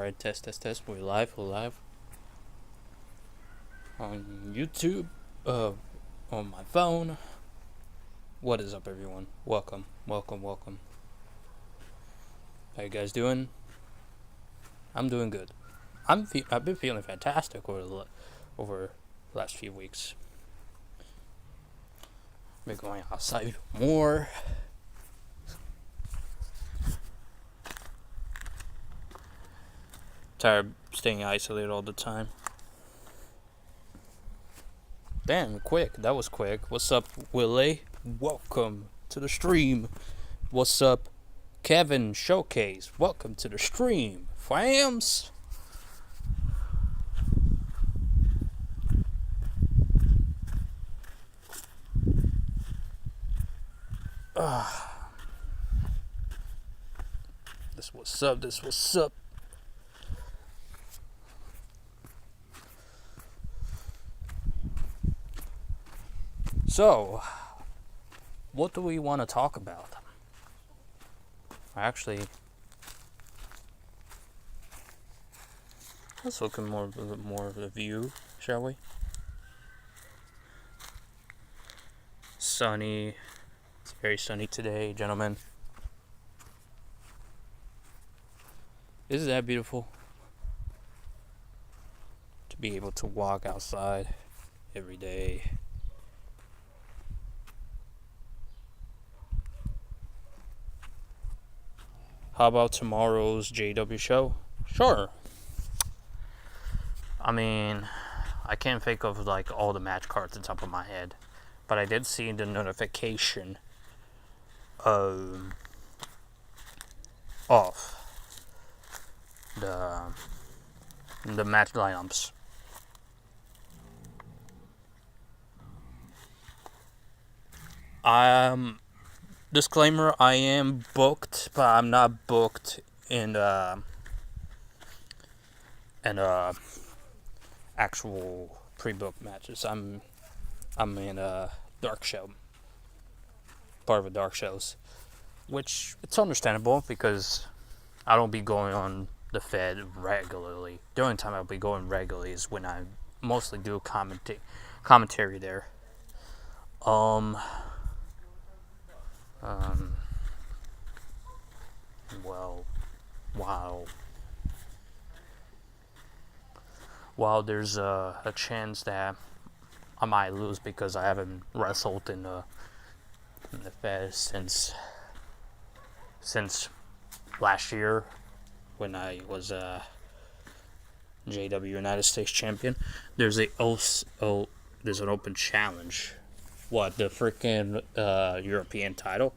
Alright, test. We're live. On YouTube, on my phone. What is up, everyone? Welcome. How you guys doing? I'm doing good. I've been feeling fantastic over the last few weeks. Been going outside more. Tired of staying isolated all the time. Damn, quick. That was quick. What's up, Willie? Welcome to the stream. What's up, Kevin Showcase? Welcome to the stream, fams. This what's up. So, what do we want to talk about? Actually, let's look at more of the view, shall we? Sunny. It's very sunny today, gentlemen. Isn't that beautiful? To be able to walk outside every day. How about tomorrow's JW show? Sure. I mean, I can't think of like all the match cards on top of my head, but I did see the notification of the match lineups. Disclaimer, I am booked, but I'm not booked in actual pre-booked matches. I'm in a dark show, part of a dark shows, which it's understandable because I don't be going on the Fed regularly. The only time I'll be going regularly is when I mostly do commentary there. While there's a chance that I might lose because I haven't wrestled in the Fed since last year when I was JW United States champion, there's an open challenge. What, the freaking European title?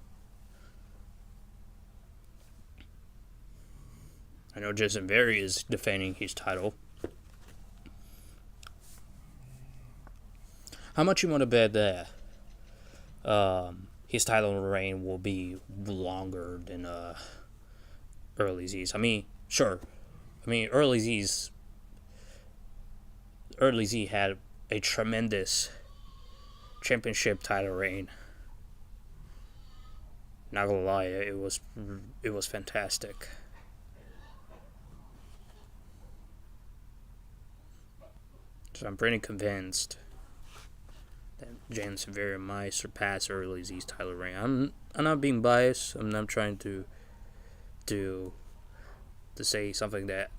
I know Jason Berry is defending his title. How much you want to bet that his title reign will be longer than Early Z's? I mean, sure. I mean, Early Z had a tremendous championship title reign. Not gonna lie, it was fantastic. So I'm pretty convinced that Jan Severa might surpass Early Z's title reign. I'm not being biased. I'm not trying to say something that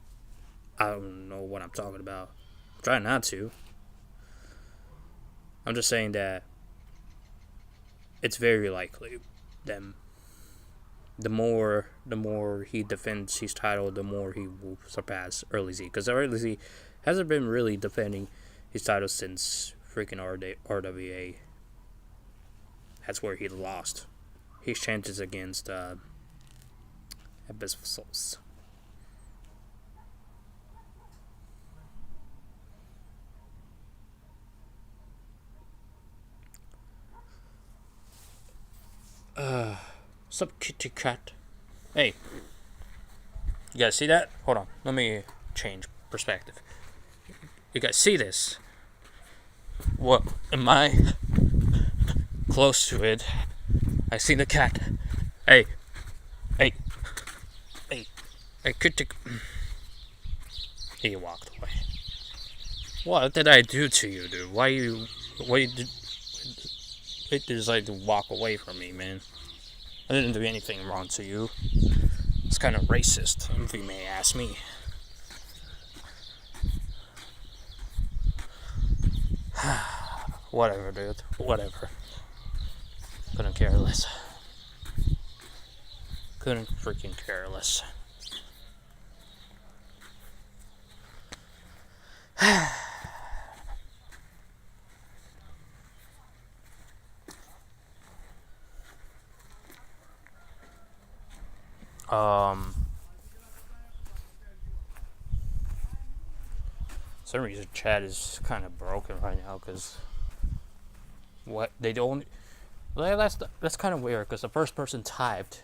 I don't know what I'm talking about. I'm trying not to. I'm just saying that it's very likely that the more he defends his title, the more he will surpass Early Z. Because Early Z hasn't been really defending his title since freaking RWA. That's where he lost his chances against Abyss of Souls. Sup, kitty cat? Hey, you guys see that? Hold on, let me change perspective. You guys see this? What, am I close to it? I see the cat. Hey, kitty. He walked away. What did I do to you, dude? Why you decide to walk away from me, man? I didn't do anything wrong to you. It's kind of racist, if you may ask me. Whatever, dude. Whatever. Couldn't care less. Couldn't freaking care less. For some reason chat is kind of broken right now because what they don't. Well, that's kind of weird because the first person typed,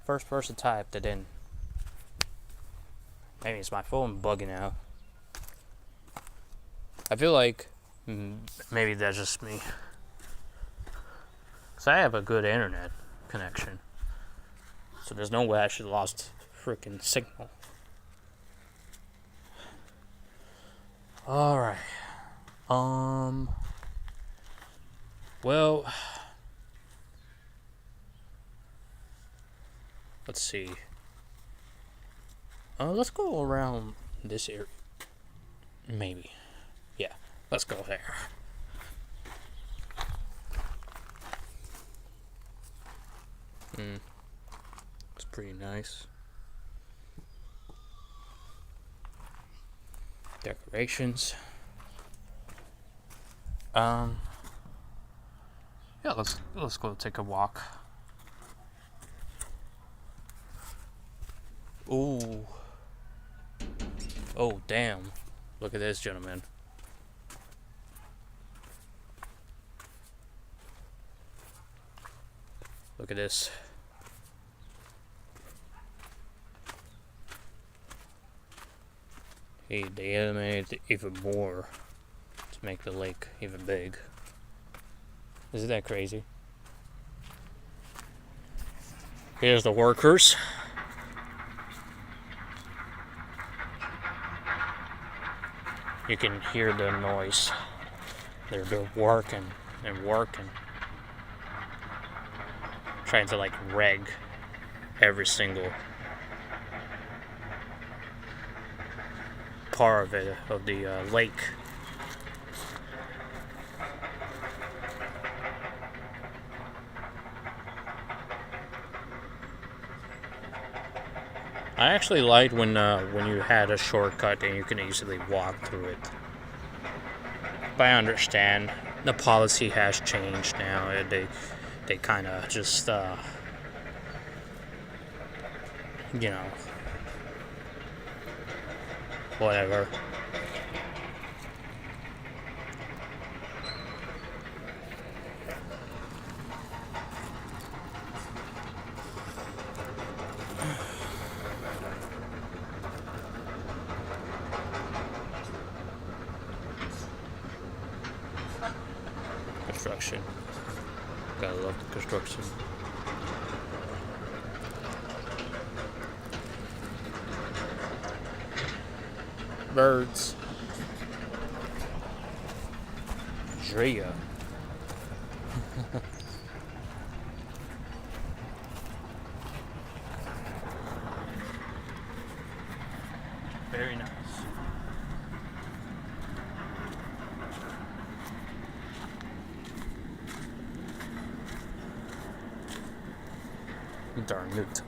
and then maybe it's my phone bugging out. I feel like maybe that's just me. Cause I have a good internet connection, so there's no way I should have lost freaking signal. All right. Well, let's see. Let's go around this area. Maybe. Yeah, let's go there. It's pretty nice. Decorations. Yeah, let's go take a walk. Ooh. Oh, damn. Look at this, gentlemen. Look at this. Hey, they animated even more to make the lake even big. Isn't that crazy? Here's the workers. You can hear the noise. They're working and working. Trying to like reg every single part of it, of the lake. I actually liked when you had a shortcut and you can easily walk through it. But I understand the policy has changed now. They kind of just you know, whatever. Construction. Gotta love the construction. Birds. Drea. Very nice. Darn it.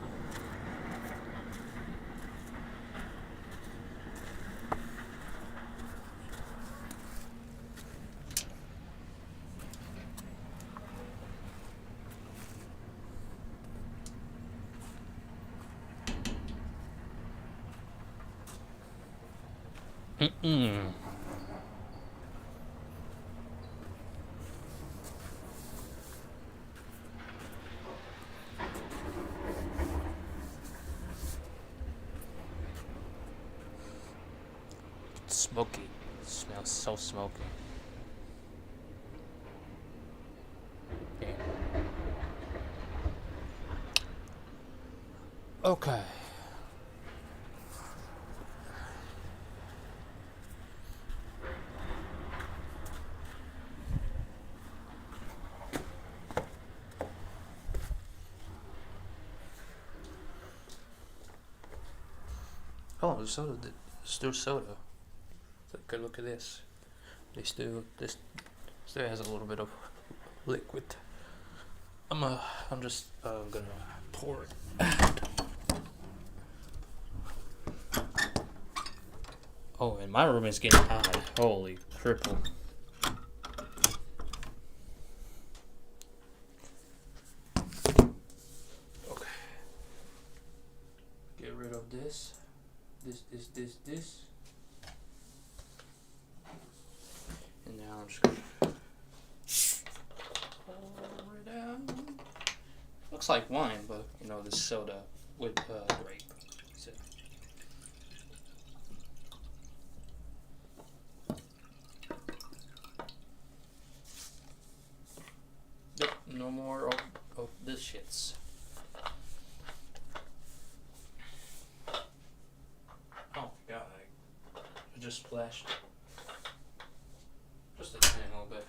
Smoky. It smells so smoky. Yeah. Okay. Oh, the soda, still soda. Good look at this. This still has a little bit of liquid. I'm just gonna pour it out. Oh, and my room is getting hot. Holy cripple. Okay. Get rid of this. This. And now I'm just gonna pour it out. Looks like wine, but you know, this soda with grape. So. Yep, no more of this shits. Oh god, I just splashed just a tiny little bit.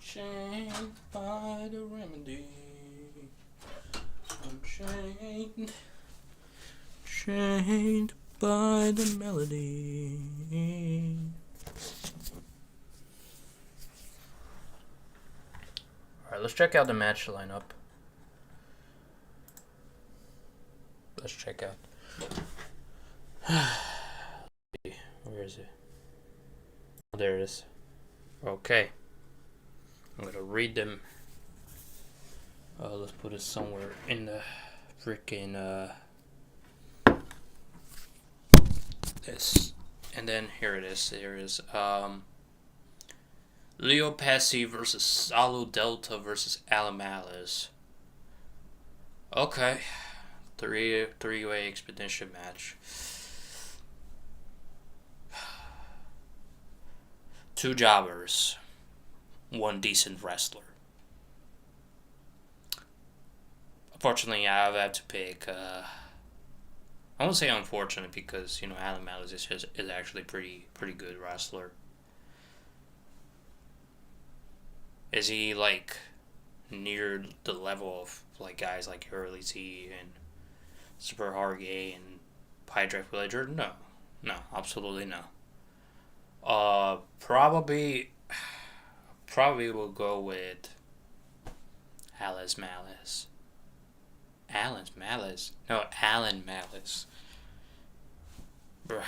Chained by the remedy. I'm chained by the melody. Alright, let's check out the match lineup. Let's check out. Where is it? Oh, there it is. Okay. I'm gonna read them. Let's put it somewhere in the freaking this, and then here it is. There is Leo Pesci versus Salo Delta versus Alamales. Okay, three-way expedition match. Two jobbers. One decent wrestler. Unfortunately, I've had to pick. I won't say unfortunate because you know Alan Malice is actually pretty good wrestler. Is he like near the level of like guys like Hurley Z and Super Hargay and Pydrive Villager? No, absolutely no. Probably will go with Alice Malice. Alan's Malice? No, Alan Malice. Bruh.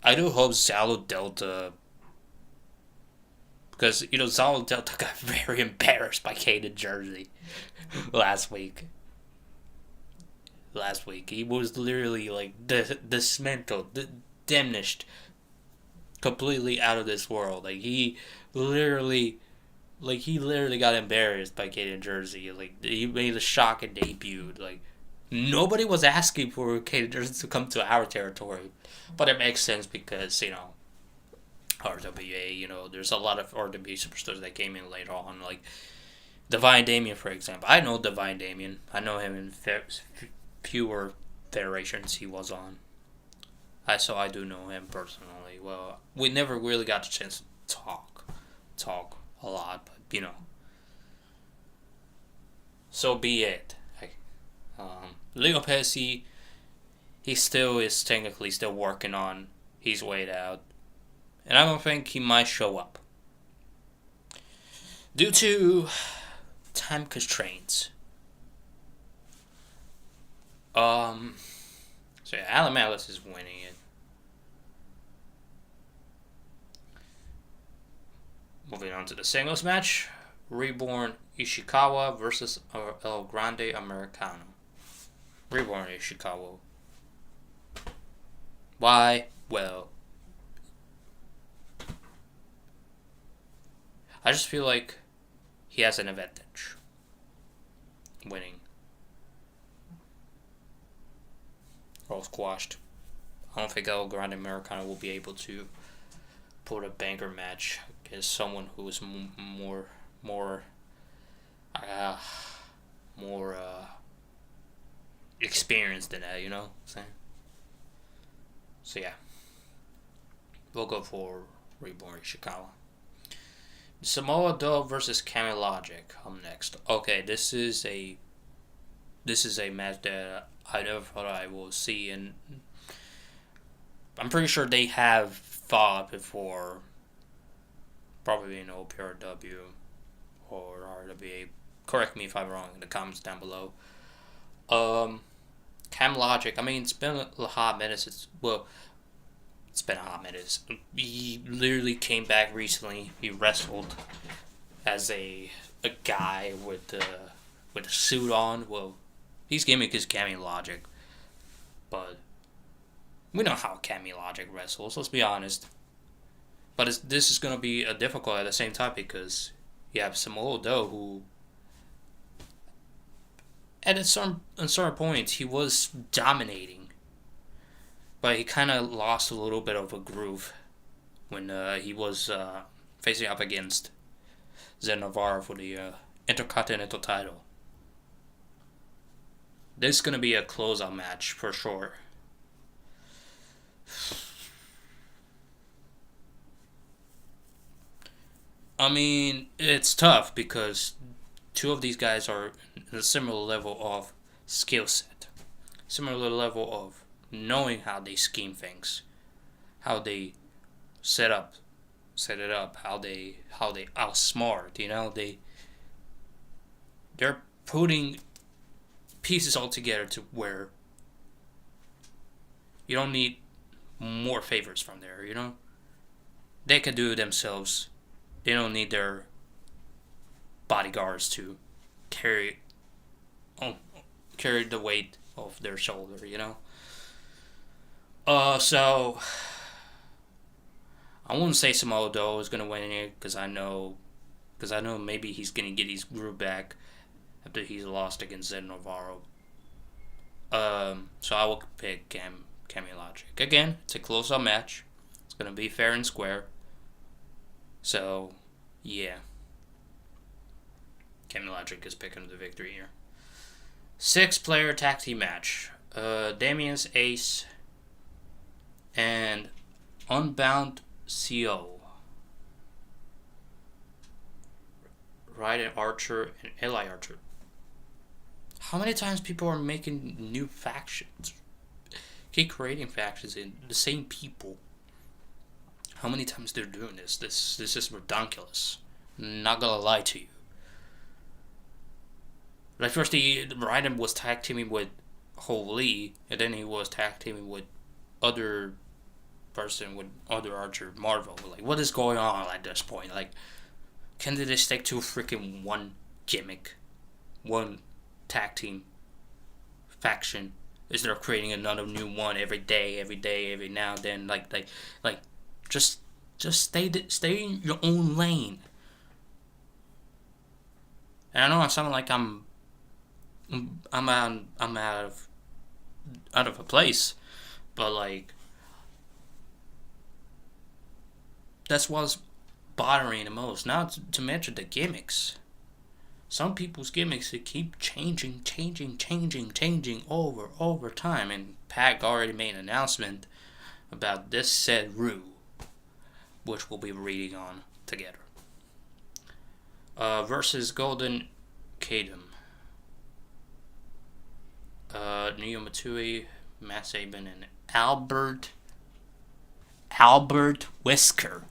I do hope Salo Delta, because you know Salo Delta got very embarrassed by Caden Jersey last week. He was literally like dismantled, diminished, completely out of this world. He literally got embarrassed by Caden Jersey. Like he made a shocking debut. Like nobody was asking for Caden Jersey to come to our territory, but it makes sense because you know RWA. You know there's a lot of RWA superstars that came in later on, like Divine Damien, for example. I know Divine Damien. I know him in fewer federations he was on. So I do know him personally. Well, we never really got the chance to talk a lot, but you know. So be it. Leo Pesci, he still is technically still working on his way out, and I don't think he might show up due to time constraints. So yeah, Alan Malice is winning it. Moving on to the singles match, Reborn Ishikawa versus El Grande Americano. Reborn Ishikawa. Why? Well, I just feel like he has an advantage winning. Or squashed. I don't think El Grande Americano will be able to put a banger match is someone who is more uh, more experienced than that. You know what I'm saying? So yeah, we'll go for Reborn Ishikawa. Samoa Joe versus Kami Logic. I'm next. Okay, this is a match that I never thought I will see, and I'm pretty sure they have fought before, probably in OPRW or RWA. Correct me if I'm wrong in the comments down below. Cam Logic, I mean, it's been a hot minute. It's been a hot minute. He literally came back recently. He wrestled as a guy with a suit on. Well, his gimmick is Cami Logic, but we know how Cami Logic wrestles. Let's be honest. But this is gonna be a difficult at the same time because you have Samoa Joe who, at certain points, he was dominating. But he kind of lost a little bit of a groove when he was facing up against Zen Navarro for the Intercontinental title. This is going to be a closeout match for sure. I mean, it's tough because two of these guys are in a similar level of skill set, similar level of knowing how they scheme things, how they set it up, how they outsmart. You know, they're putting pieces all together to where you don't need more favors from there. You know, they can do it themselves. They don't need their bodyguards to carry the weight of their shoulder. You know. So I wouldn't say Samoa Joe is gonna win it because I know maybe he's gonna get his groove back after he's lost against Zen Navarro. So I will pick Kami Logic. Again, it's a close-up match. It's gonna be fair and square. So yeah, Kami Logic is picking the victory here. 6-player tag team match. Damien's Ace and Unbound CO. Raiden Archer and Eli Archer. How many times people are making new factions? Keep creating factions in the same people. How many times they're doing this? This is ridiculous. Not gonna lie to you. Like first, Raiden was tag teaming with Ho Lee, and then he was tag teaming with other Archer Marvel. Like, what is going on at this point? Like, can they just stick to freaking one gimmick, one tag team faction? Is there creating another new one every now and then? Like, just stay in your own lane. And I know I sound like I'm out of a place, but like, that's what's bothering the most. Not to mention the gimmicks. Some people's gimmicks, they keep changing over time. And Pac already made an announcement about this said Rue, which we'll be reading on together. Versus Golden Kadam. Neo Matui, Matt Sabin, and Albert Wesker.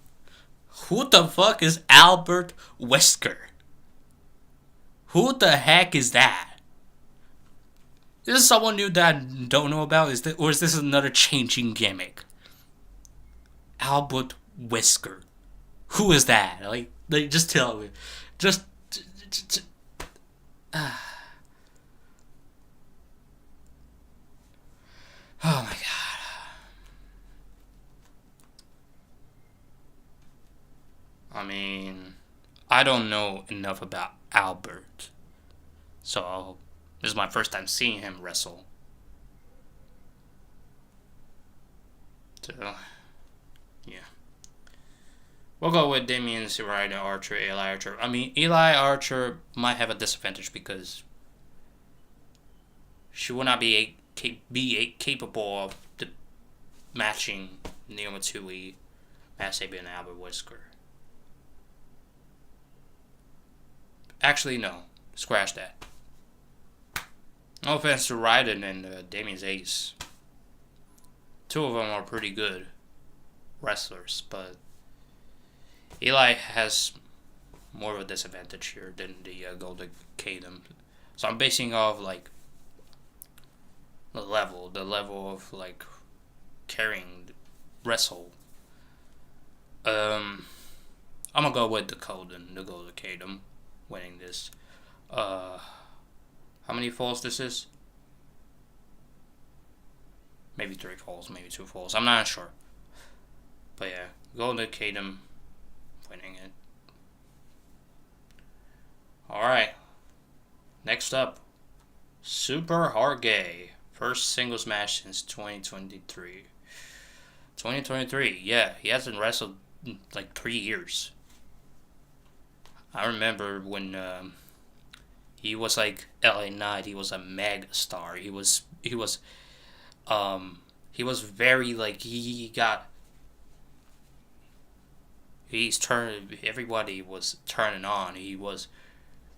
Who the fuck is Albert Wesker? Who the heck is that? Is this someone new that I don't know about? Or is this another changing gimmick? Albert Wesker. Who is that? Like just tell me. Just oh my god. I mean, I don't know enough about Albert. So, this is my first time seeing him wrestle. So, yeah. We'll go with Damien Ryder Archer, Eli Archer. I mean, Eli Archer might have a disadvantage because she will not be capable of matching Neo Matsui, Matt Sabian, and Albert Whisker. Actually, no. Scratch that. No offense to Raiden and Damien's Ace. Two of them are pretty good wrestlers, but Eli has more of a disadvantage here than the Golden Kingdom. So I'm basing off like the level of like carrying wrestle. I'm gonna go with the Golden Kingdom winning this. How many falls this is? Maybe 3 falls, maybe 2 falls. I'm not sure. But yeah, Golden Kingdom winning it. Alright. Next up, Super Hard Gay. First singles match since 2023. 2023, yeah, he hasn't wrestled in like 3 years. I remember when he was like LA Knight. He was a mega star. He was very like he's turned, everybody was turning on. He was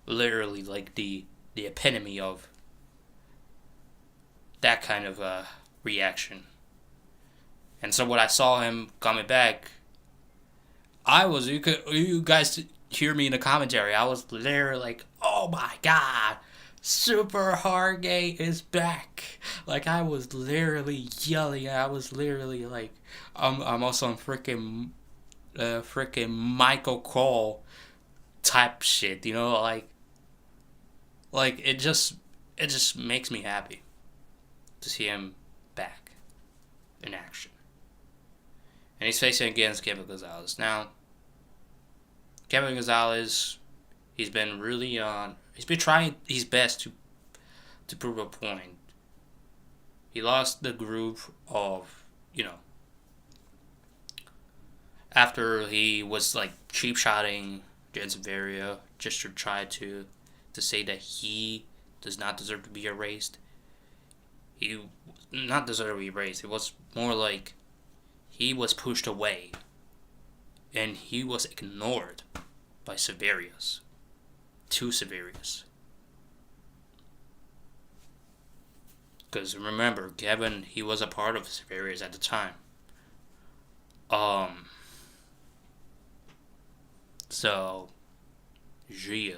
literally like the epitome of that kind of reaction. And so when I saw him coming back, you guys hear me in the commentary, I was literally like, oh my god, Super Hard Gay is back. Like, I was literally yelling. I was literally like, I'm also on freaking Michael Cole type shit, you know, like it just makes me happy to see him back in action. And he's facing against Kevin Gonzalez. Now, Kevin Gonzalez, he's been trying his best to prove a point. He lost the groove of, after he was like cheap shotting Jensen Varia just to try to say that he does not deserve to be erased. He not deserve to be erased. It was more like he was pushed away and he was ignored by Severius. To Severius. Because remember, Kevin, he was a part of Severius at the time. So, yeah.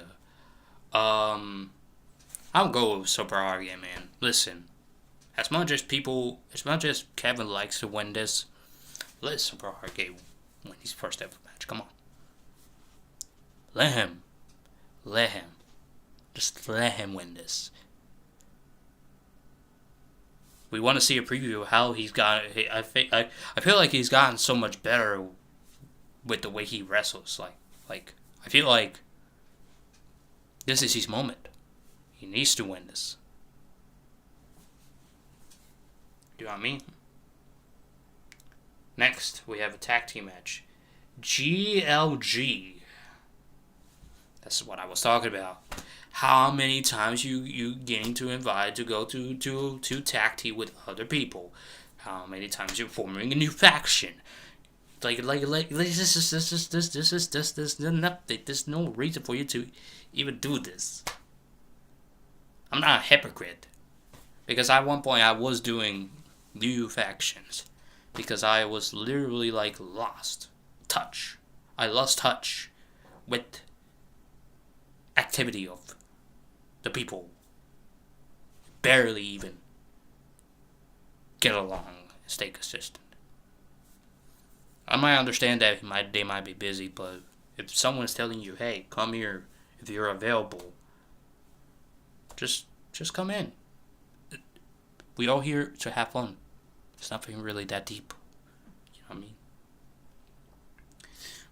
I'll go with Super Hard Gay, man. Listen, as much as Kevin likes to win this, let Super Hard Gay win his first ever match. Come on. Let him. Just let him win this. We want to see a preview of how he's got. I feel like he's gotten so much better with the way he wrestles. Like I feel like this is his moment. He needs to win this. Do you know what I mean? Next, we have a tag team match. GLG. That's what I was talking about. How many times you getting to invite to go to tag team with other people? How many times you're forming a new faction? Like this is enough. There's no reason for you to even do this. I'm not a hypocrite, because at one point I was doing new factions because I was literally like lost touch. I lost touch with activity of the people. Barely even get along and stay consistent. I might understand that they might be busy, but if someone's telling you, hey, come here if you're available, just come in. We all here to have fun. It's nothing really that deep. You know what I mean?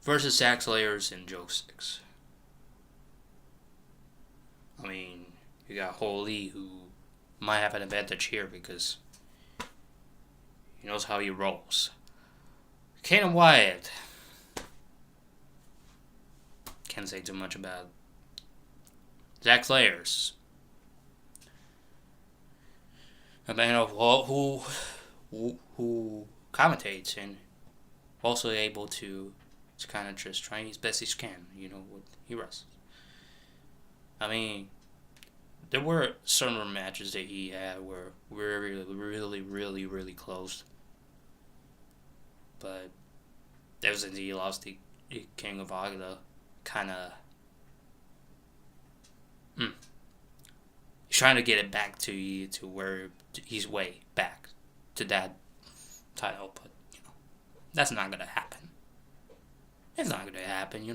Versus Zack Slayers and Joe Six. I mean, you got Holy, who might have an advantage here because he knows how he rolls. Kane and Wyatt. can't say too much about Zack Slayers. A man of who commentates and also able to kind of just try his best he can, what he wrestles. I mean, there were certain matches that he had were really, really, really, really close. But that was until he lost the King of Agda. Kind of. He's trying to get it back to where he's way back to that title, but that's not gonna happen. It's not gonna happen,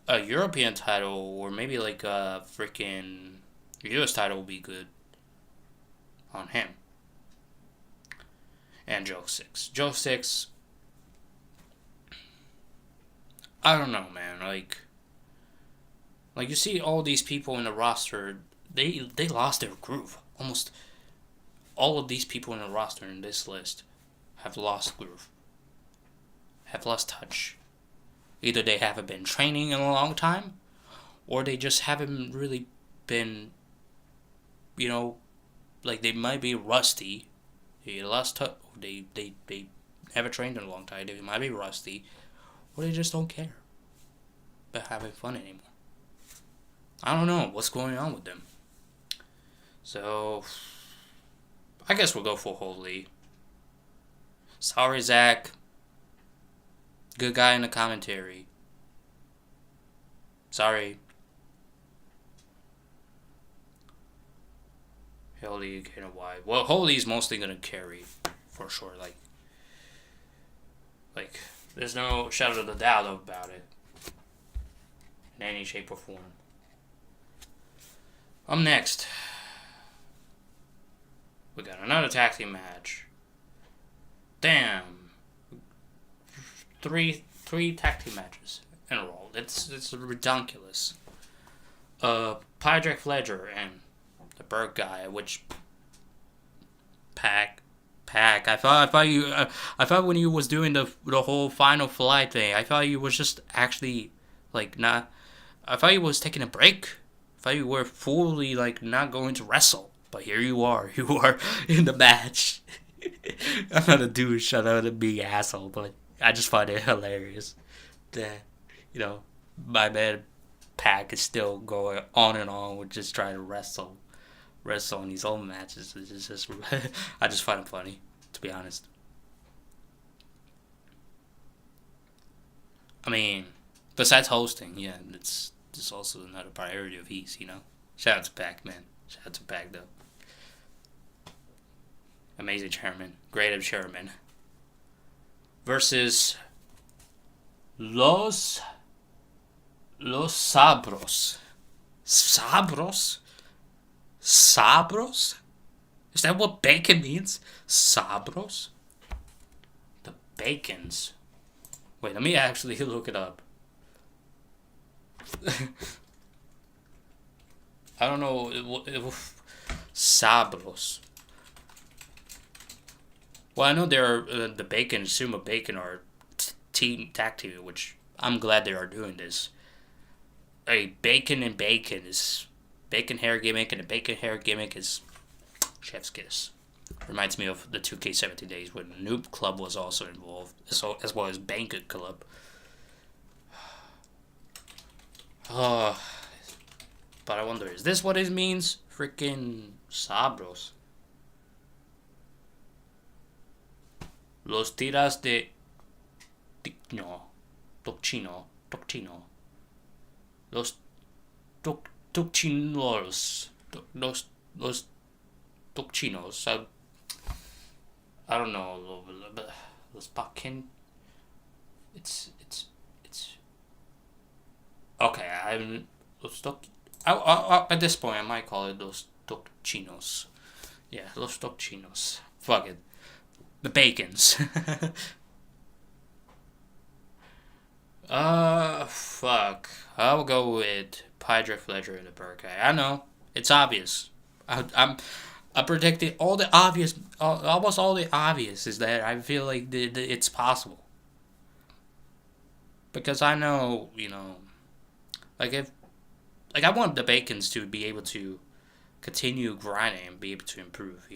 A European title or maybe like a freaking US title will be good on him. And Joe 6. Joe 6, I don't know, man. Like you see all these people in the roster, they lost their groove. Almost all of these people in the roster in this list have lost groove. Have lost touch. Either they haven't been training in a long time, or they just haven't really been, like they might be rusty. They lost touch. They haven't trained in a long time. They might be rusty, or they just don't care about having fun anymore. I don't know what's going on with them. So, I guess we'll go for Holy. Sorry, Zach. Good guy in the commentary. Sorry. Holy, kind of why? Well, Holy's mostly gonna carry, for sure. Like, there's no shadow of a doubt about it. In any shape or form. Next. We got another tag team match. Damn. Three tag team matches in a row. It's ridiculous. Patrick Fletcher and the Berg guy, which Pack. I thought when you was doing the whole final flight thing, I thought you was just actually not. I thought you was taking a break. I thought you were fully not going to wrestle. But here you are. You are in the match. I'm not a douche. I'm not a big asshole, but I just find it hilarious that, my man Pac is still going on and on with just trying to wrestle in his own matches. It's just I just find it funny, to be honest. I mean, besides hosting, yeah, it's also another priority of his, Shout out to Pac, man. Shout out to Pac, though. Amazing chairman. Great chairman. Versus Los Sabros. Sabros? Sabros? Is that what bacon means? Sabros? The Bacons. Wait, let me actually look it up. I don't know. Sabros. Well, I know there are the Bacon, Sumo Bacon are tag team, which I'm glad they are doing this. Bacon and Bacon is bacon hair gimmick, and the bacon hair gimmick is chef's kiss. Reminds me of the 2K17 days when Noob Club was also involved, as well as Banquet Club. But I wonder, is this what it means? Freaking Sabros. Los tiras de Tocchino. Los Tocchinos. Los Tocchinos. I don't know. Los Bakken. It's okay. At this point, I might call it Los Tocchinos. Yeah, Los Tocchinos. Fuck it. The Bacons. Fuck. I'll go with Patrick Fletcher and the Burke guy. I know. It's obvious. I predicted all the obvious, almost all the obvious is that I feel like it's possible. because I know, like if like I want the Bacons to be able to continue grinding and be able to improve.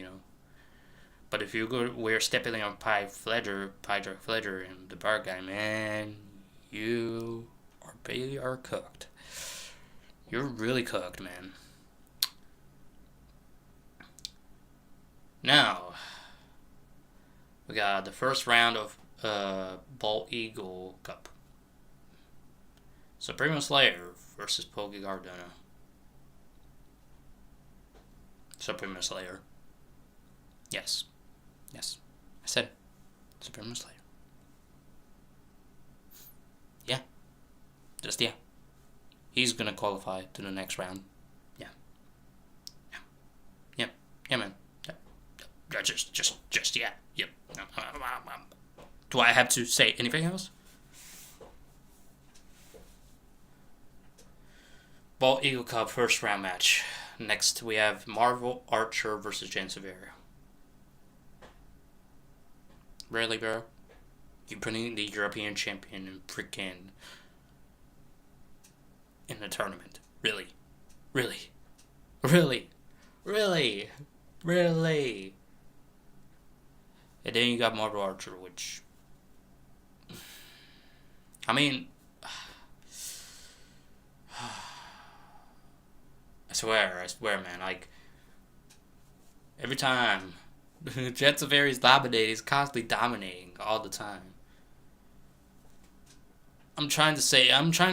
But if you go we're stepping on Pie Jack Fledger, and the bar guy, man, you are cooked. You're really cooked, man. Now, we got the first round of Bald Eagle Cup. Supremo Slayer versus Poke Gardena. Supremo Slayer. Yes. I said Supremo Slayer. Yeah. Just yeah. He's gonna qualify to the next round. Yeah, man. Just yeah. Yep. Do I have to say anything else? Bald Eagle Cup first round match. Next we have Marvel Archer versus Jen Severa. Really, bro? You putting the European champion in freaking in the tournament? Really? And then you got Marvel Archer, which I mean, I swear, man. Like every time Jets of Aries dominate, he's constantly dominating all the time. I'm trying to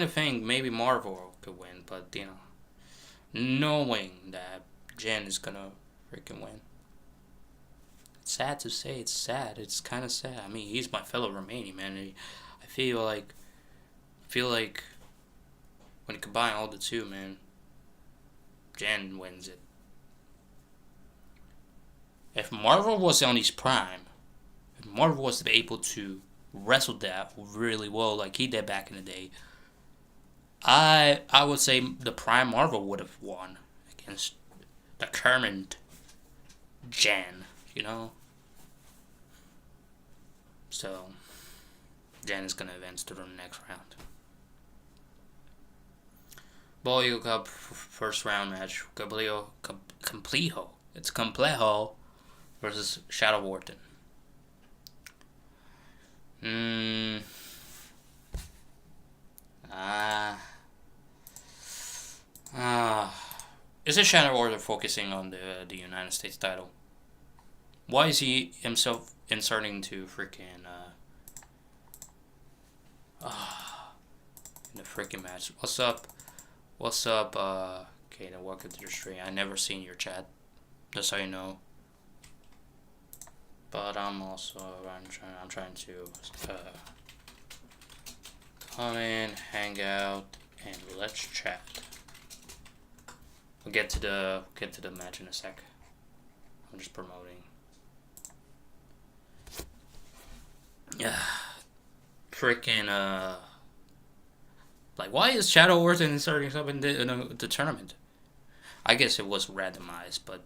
think maybe Marvel could win, but knowing that Jen is gonna freaking win. It's sad to say, it's sad. It's kind of sad. I mean, he's my fellow Romanian, man. I feel like when you combine all the two, man, Jen wins it. If Marvel was on his prime, if Marvel was able to wrestle that really well like he did back in the day, I would say the prime Marvel would have won against the current Jen, So, Jen is going to advance to the next round. Bald Eagle Cup first round match. Complejo. It's Complejo versus Shadow Wharton. Is it Shadow Wharton focusing on the United States title? Why is he himself inserting to freaking in the freaking match? What's up? Okay, then welcome to your stream. I never seen your chat, just so you know. But I'm trying to come in, hang out, and let's chat. We'll get to the match in a sec. I'm just promoting. Yeah, freaking like, why is Shadow Wharton inserting stuff in the tournament? I guess it was randomized, but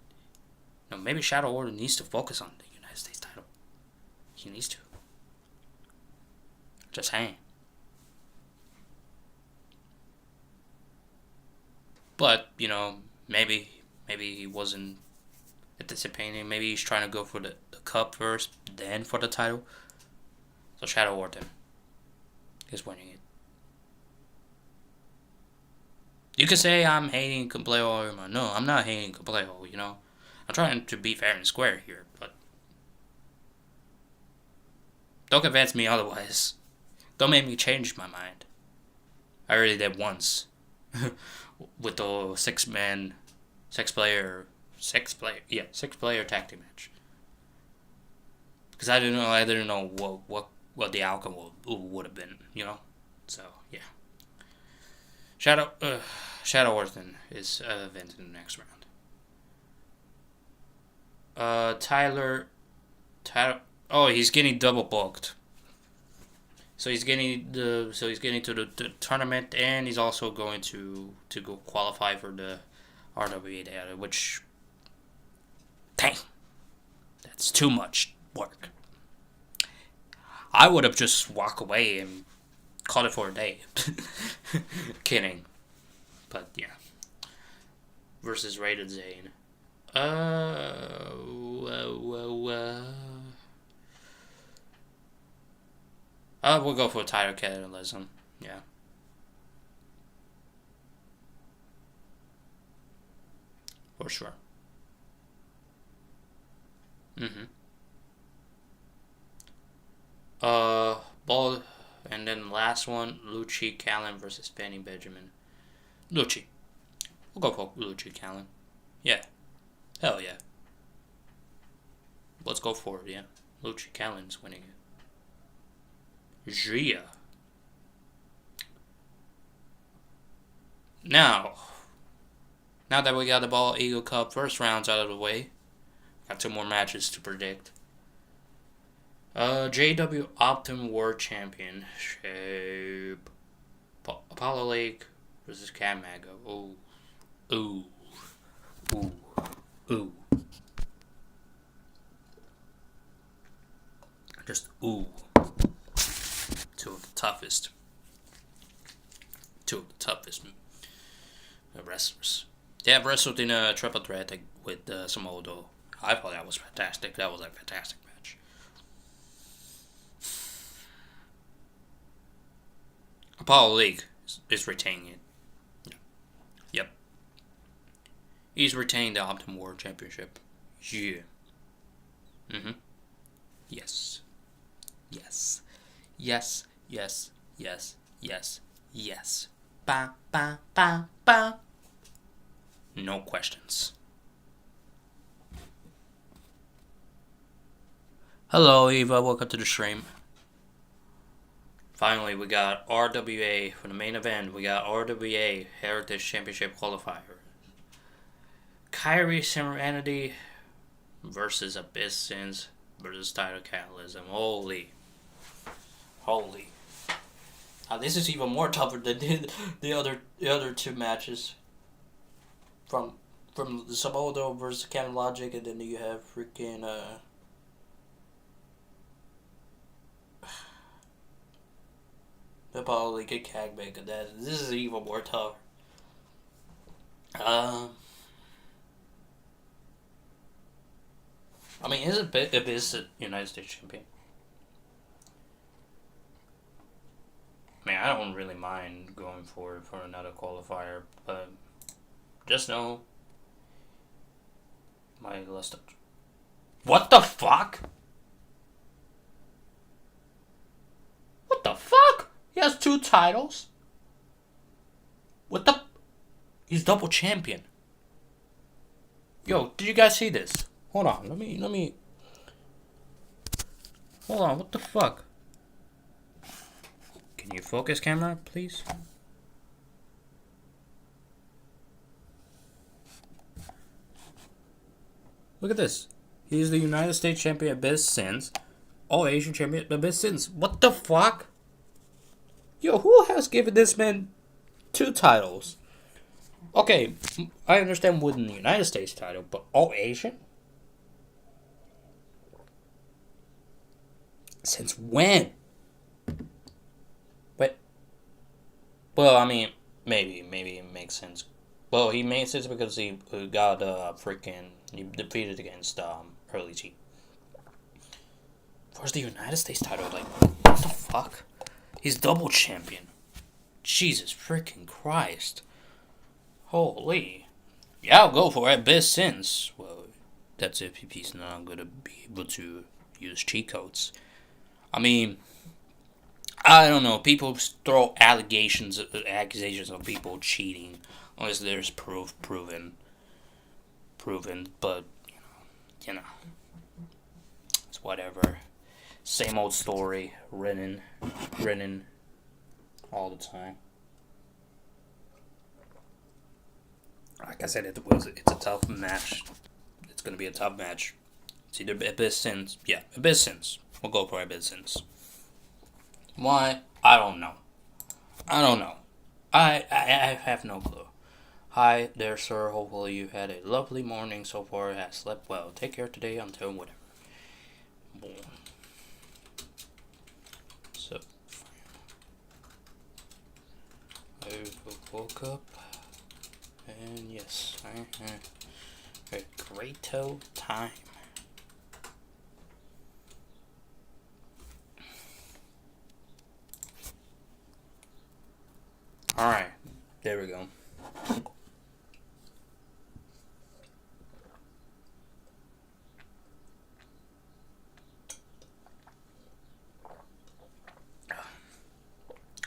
maybe Shadow Wharton needs to focus on the United States title. He needs to. Just saying. But maybe he wasn't anticipating. Maybe he's trying to go for the cup first, then for the title. So Shadow Wharton is winning it. You could say I'm hating Complejo. No, I'm not hating Complejo, I'm trying to be fair and square here, but don't convince me otherwise. Don't make me change my mind. I already did once. With the six player tag team match. Because I didn't know what the outcome would have been, So, yeah. Shadow Wharton is event in the next round. Tyler. Oh, he's getting double booked. So he's getting to the tournament, and he's also going to go qualify for the RWA data, which, dang, that's too much work. I would have just walked away and call it for a day. Kidding. But yeah. Versus Rated Zane. We'll go for title catalysm. Yeah. For sure. Ball, and then last one, Lucci Callan versus Benny Benjamin. Lucci. We'll go for Lucci Callan. Yeah. Hell yeah. Let's go for it, yeah. Lucci Callan's winning it. Gia. Now that we got the Ball Eagle Cup first rounds out of the way, got 2 more matches to predict. JW Optum World Championship. Apollo Lake versus Cam Mago. Ooh. Just ooh. Two of the toughest wrestlers. They have wrestled in a triple threat with Samodo. I thought that was fantastic. That was a fantastic match. Apollo League is retaining it. Yep. He's retained the Optimum World Championship. Yeah. Yes. Ba. No questions. Hello, Eva. Welcome to the stream. Finally, we got RWA for the main event. We got RWA Heritage Championship Qualifier. Kyrie Serenity versus Abyss Sins versus Title Catalysm. Holy. Now, this is even more tougher than the other 2 matches. From the Samodo versus Canon Logic, and then you have freaking the Apollo League and Cagbag, and this is even more tough. I mean, is Abyss a United States champion? I mean, I don't really mind going for another qualifier, but just know my list of... What the fuck? What the fuck? He has 2 titles? What the... He's double champion. Yo, did you guys see this? Hold on, let me... Hold on, what the fuck? Can you focus, camera, please? Look at this. He's the United States champion Abyss Sins. All Asian champion Abyss Sins. What the fuck? Yo, who has given this man 2 titles? Okay, I understand winning the United States title, but all Asian? Since when? But, well, I mean, maybe it makes sense. Well, he makes sense because he got he defeated against Early G. Where's the United States title? Like, what the fuck? He's double champion. Jesus freaking Christ. Holy. Yeah, I'll go for it. Abyss Sins. Well, that's if he's not gonna be able to use cheat codes. I mean, I don't know. People throw accusations of people cheating unless there's proven. But you know, it's whatever. Same old story, written all the time. Like I said, it's a tough match. It's gonna be a tough match. It's either Abyss Sins. Yeah, Abyss Sins. We'll go for Abyss Sins. Why? I don't know. I have no clue. Hi there, sir. Hopefully you had a lovely morning so far. Has slept well. Take care today until whatever. So, I woke up, and yes, I had a great time. Alright, there we go.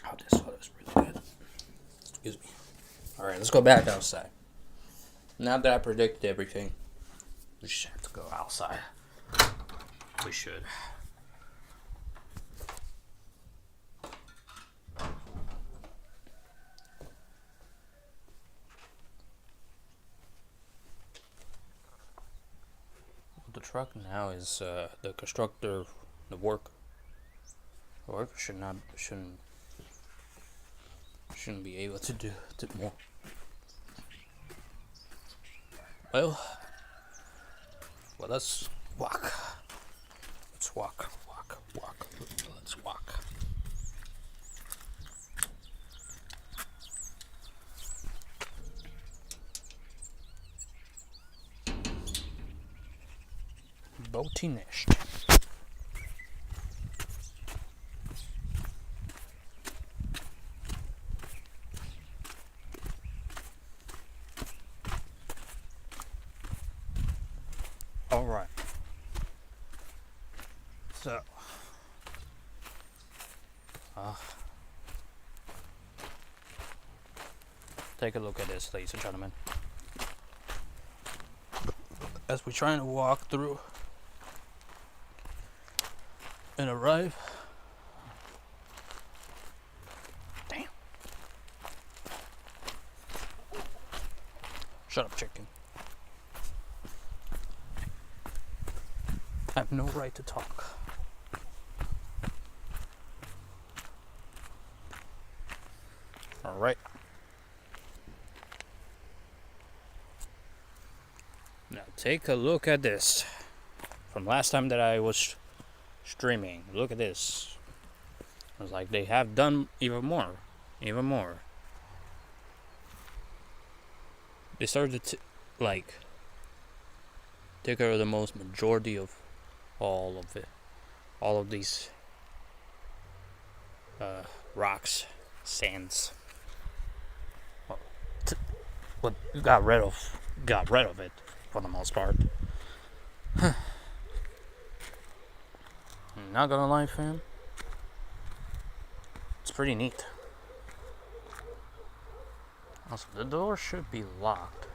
Oh, this soda's really good. Excuse me. Alright, let's go back outside. Now that I predicted everything, we should have to go outside. We should. The truck now is the constructor, the worker. The worker shouldn't be able to do more. Well, let's walk. Let's walk. Let's walk. Botinished. Alright. So. Take a look at this, ladies and gentlemen. As we're trying to walk through and arrive. Damn. Shut up, chicken. I have no right to talk. Alright. Now take a look at this. From last time that I was streaming, look at this. I was like, they have done even more. They started to take care of the most majority of all of it. All of these rocks, sands. Well, got rid of it for the most part. Not gonna lie, fam. It's pretty neat. Also, the door should be locked.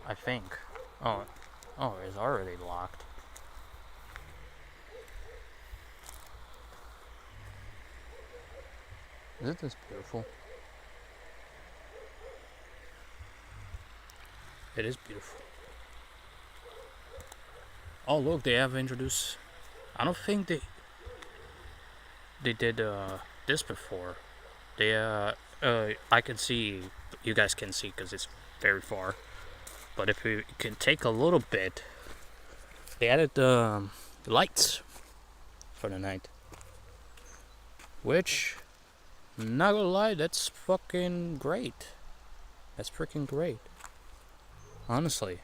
I think. Oh, it's already locked. Isn't this beautiful? It is beautiful. Oh, look, they have introduced. I don't think they did this before. They I can see, you guys can see because it's very far. But if we can take a little bit, they added lights for the night. Which, not gonna lie, that's fucking great. That's freaking great. Honestly.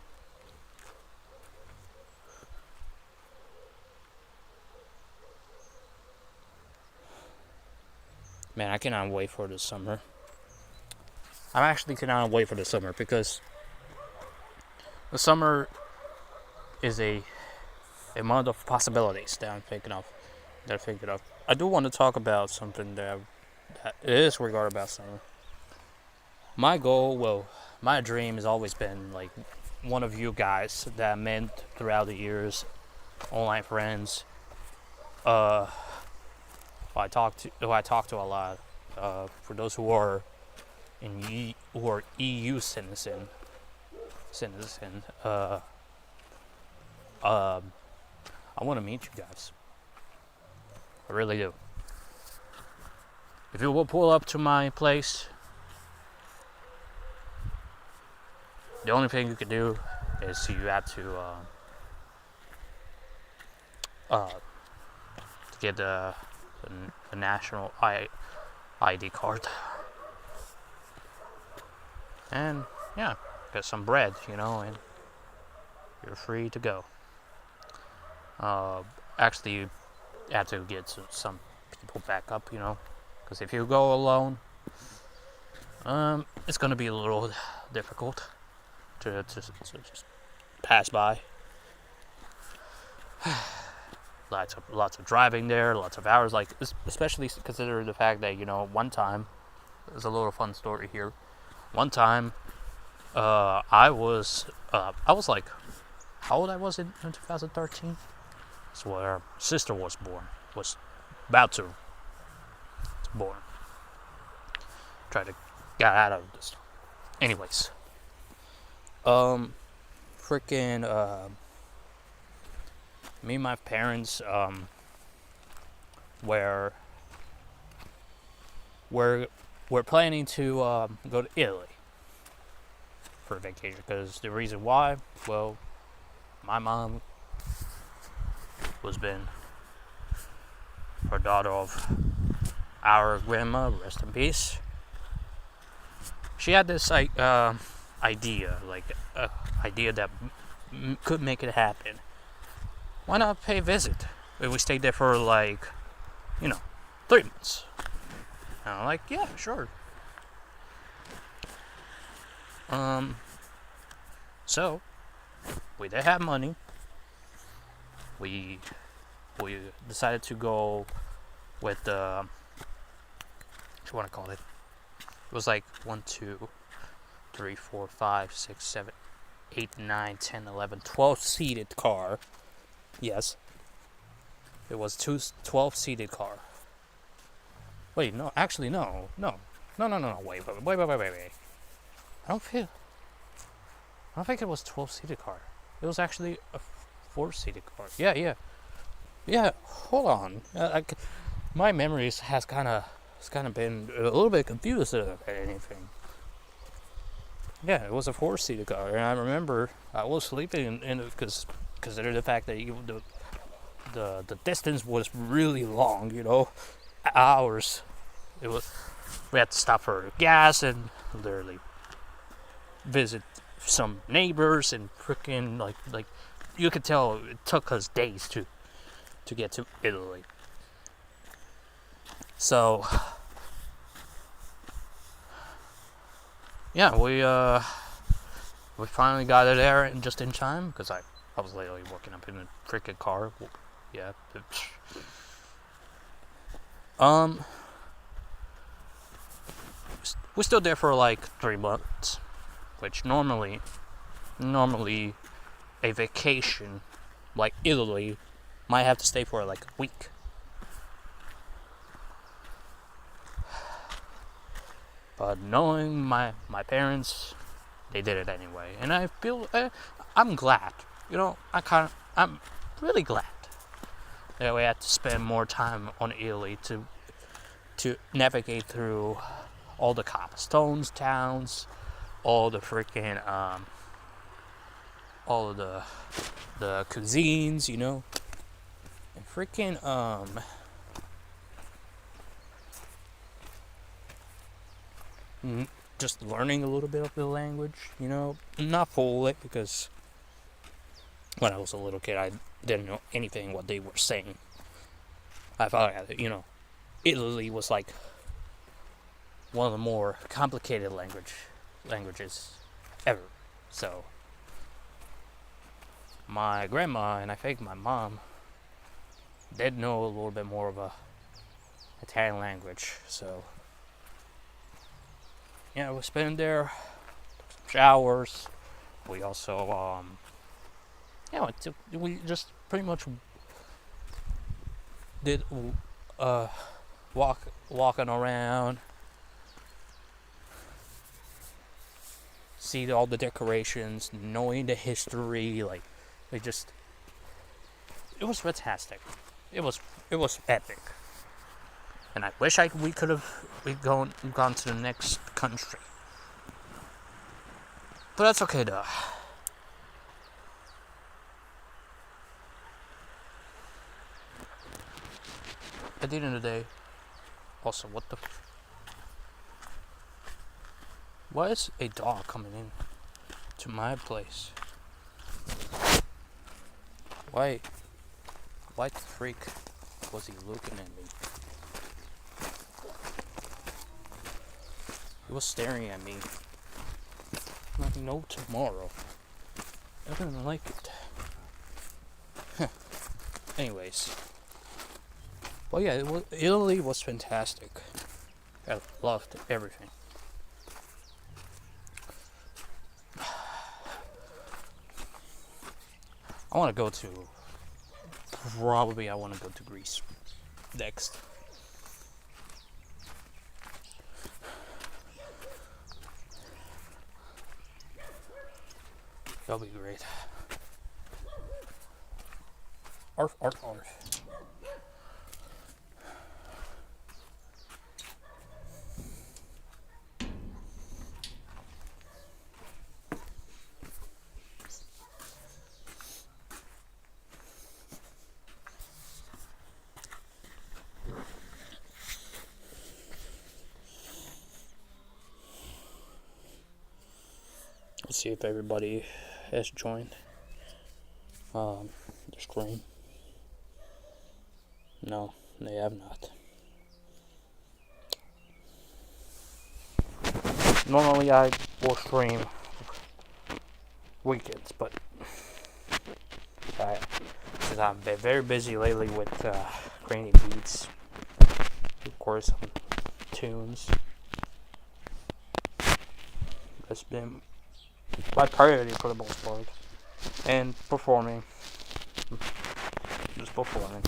Man, I cannot wait for the summer. I actually cannot wait for the summer because the summer is a month of possibilities that I'm thinking of. I do want to talk about something that is regarding about summer. My goal, my dream has always been like one of you guys that I met throughout the years, online friends. I talk to a lot. For those who are EU citizen. I want to meet you guys. I really do. If you will pull up to my place, the only thing you can do is you have to get the national ID card. and yeah, get some bread, and you're free to go. Actually, you have to get some people back up, because if you go alone, it's gonna be a little difficult to just pass by. Lots of driving there, lots of hours. Like, especially considering the fact that one time, there's a little fun story here. One time, I was like, how old I was in 2013. That's where my sister was about to born. Try to get out of this. Anyways, freaking me and my parents were planning to go to Italy for a vacation, because the reason why, well, my mom was been her daughter of our grandma, rest in peace. She had this idea that could make it happen. Why not pay a visit? We stayed there for 3 months. And I'm like, yeah, sure. So we did have money. We decided to go with what you want to call it. It was 1, 2, 3, 4, 5, 6, 7, 8, 9, 10, 11, 12 seated car. Yes. It was 12-seated car. Wait, no, actually, no. Wait. I don't think it was 12-seated car. It was actually a 4-seated car. Yeah. Hold on. My memories has kind of been a little bit confused about anything. Yeah, it was a 4-seated car, and I remember I was sleeping in it because consider the fact that the distance was really long. Hours. We had to stop for gas and literally visit some neighbors, and freaking like you could tell it took us days to get to Italy. So yeah, we finally got it there and just in time, because I was literally walking up in a freaking car. Yeah. We're still there for 3 months, which normally a vacation like Italy might have to stay for a week. But knowing my parents, they did it anyway, and I feel I'm glad. I'm really glad that we had to spend more time on Italy to navigate through all the cobblestones towns, all the freaking all of the cuisines, and freaking just learning a little bit of the language, not fully, because when I was a little kid I didn't know anything what they were saying. I thought Italy was one of the more complicated languages ever. So my grandma and I think my mom did know a little bit more of a Italian language. So yeah, we spent there, took some showers. We also we just pretty much did walking around, see all the decorations, knowing the history. It was fantastic. It was epic. And I wish we could have gone to the next country, but that's okay though. At the end of the day, also, what the Why is a dog coming in to my place? Why? Why the freak was he looking at me? He was staring at me like no tomorrow. I didn't like it. Anyways. Well, yeah, Italy was fantastic. I loved everything. I want to go to. Probably I want to go to Greece next. That'll be great. Arf, arf, arf. Let's see if everybody has joined the stream. No, they have not. Normally I will stream weekends, but since I've been very busy lately with creating beats, of course, some tunes. That's been my priority for the most part, and performing, just performing.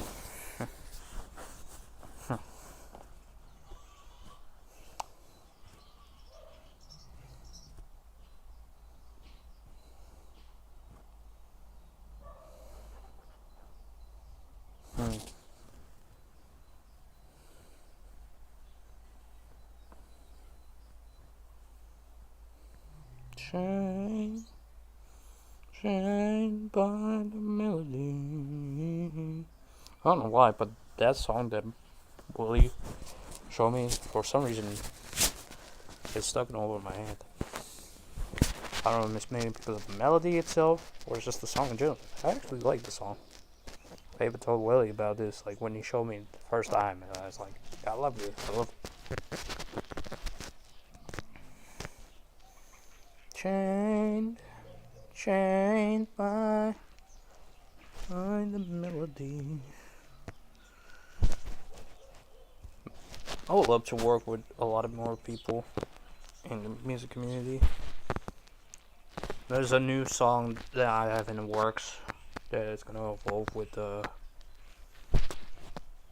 Chained by the melody. I don't know why, but that song that Willie showed me, for some reason, it's stuck over my head. I don't know if it's maybe because of the melody itself, or it's just the song in general. I actually like the song. I even told Willie about this, like when he showed me the first time, and I was like, I love it. I love it. Chained by the melody. I would love to work with a lot of more people in the music community. There's a new song that I have in the works that is gonna evolve with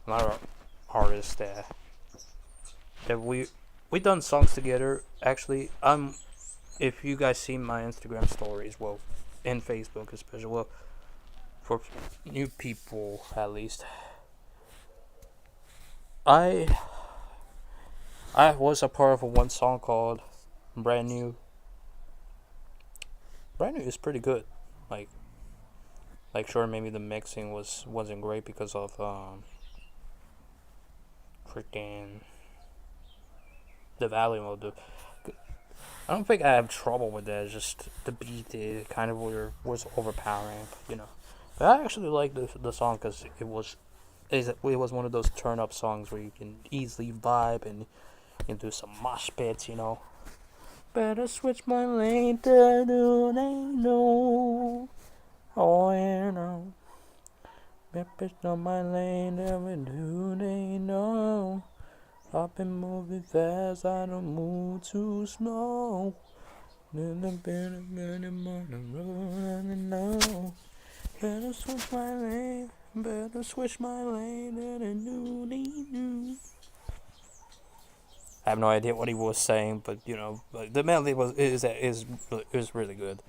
another artist that we done songs together. Actually, if you guys see my Instagram stories, well, and Facebook especially, well, for new people at least, I was a part of one song called Brand New. Brand New is pretty good. Like sure, maybe the mixing wasn't great because of freaking the volume of the. I don't think I have trouble with that. It's just the beat, kind of was overpowering, you know. But I actually like the song because it was one of those turn up songs where you can easily vibe and do some mosh pits, you know. Better switch my lane to do they know. Oh, you know. Better on my lane, never do they know. I've been moving fast, I don't move too slow. Better switch my lane, I have no idea what he was saying, but you know, the melody is really good.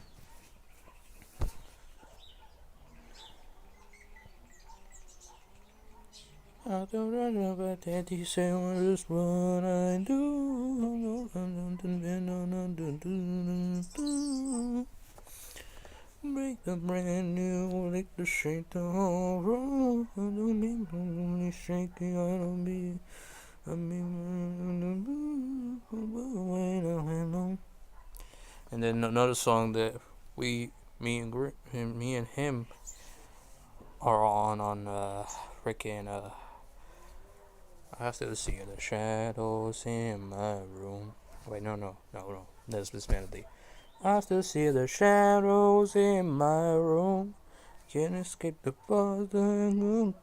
I don't know about that. You say just what I do. Break the brand new, lick the shake the whole room. I don't need only shaking. I don't be. I mean, wait a minute. And then another song that me and him are on freaking I have to see the shadows in my room. Wait, no. That's this melody. I still see the shadows in my room. Can't escape the bother.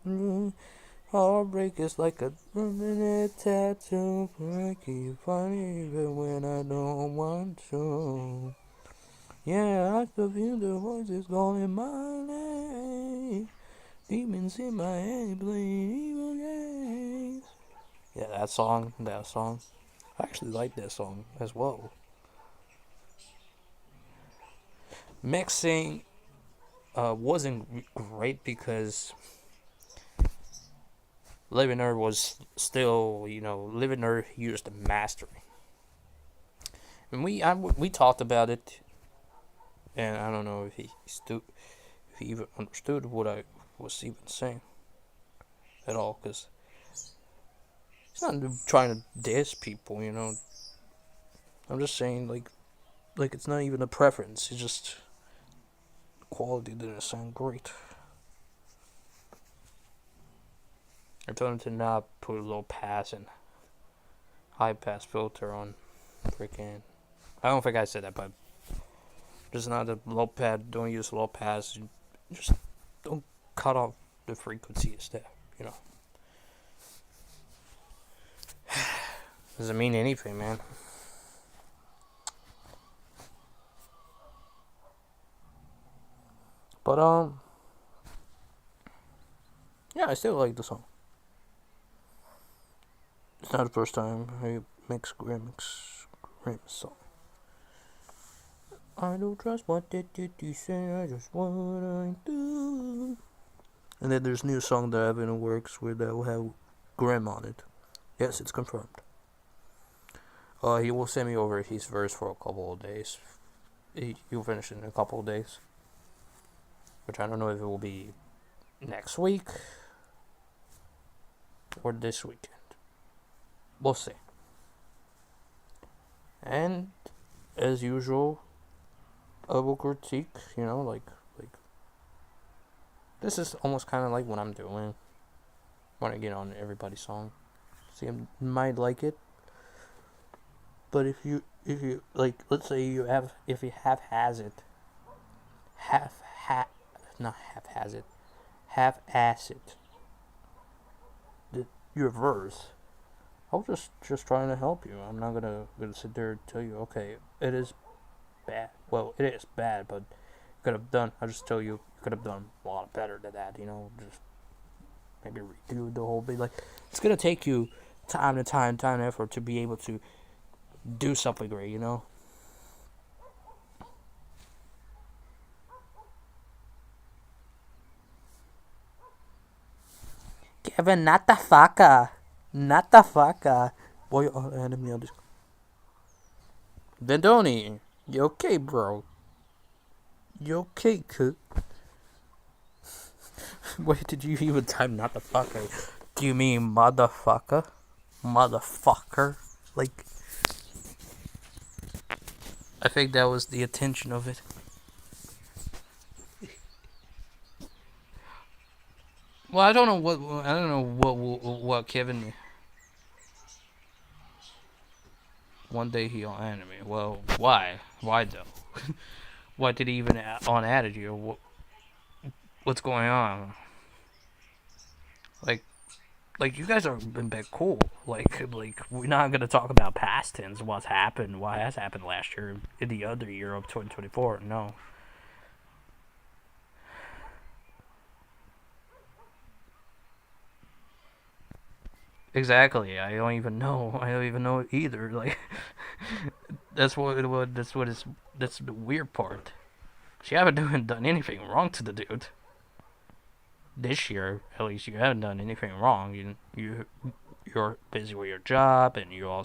Heartbreak is like a permanent tattoo. I keep funny even when I don't want to. Yeah, I still feel the voices calling my name. Demons in my head playing evil games. Yeah, that song. I actually like that song as well. Mixing wasn't great because Living was still, Living used the mastering. And we talked about it, and I don't know if if he even understood what I was even saying at all, because he's not trying to diss people, I'm just saying like it's not even a preference. It's just quality didn't sound great. I told him to not put a low pass and high pass filter on freaking. I don't think I said that, but just not a low pad. Don't use low pass. Just don't cut off the frequency of stuff. Doesn't mean anything, man. But yeah, I still like the song. It's not the first time I mix Grimm's song. I don't trust what did you say, I just what I do. And then there's a new song that I have in the works where that will have Grimm on it. Yes, it's confirmed. He will send me over his verse for a couple of days. He'll finish it in a couple of days. Which I don't know if it will be next week or this weekend. We'll see. And as usual, I will critique, like this is almost kind of like what I'm doing when I get on everybody's song. See, I might like it, but if you like, let's say if you half ass it, your verse. I was just trying to help you. I'm not gonna sit there and tell you, okay, it is bad. Well, it is bad, but you could have done. I'll just tell you, you could have done a lot better than that. Just maybe redo the whole bit. Like, it's gonna take you time and effort to be able to do something great. Kevin, not the fucker. Not the fucker. Boy, enemy on this. Vendoni, you okay, bro? You okay, cook? Wait, did you even type not the fucker? Do you mean motherfucker? Motherfucker? Like, I think that was the intention of it. Well, I don't know what Kevin. One day he on anime. Well, why? Why though? Why did he even on added you? What's going on? Like you guys are been bit cool. Like we're not gonna talk about past tense. What has happened last year, in the other year of 2024. No. Exactly. I don't even know it either. Like, that's the weird part. She haven't done anything wrong to the dude. This year, at least, you haven't done anything wrong. You're busy with your job, and you're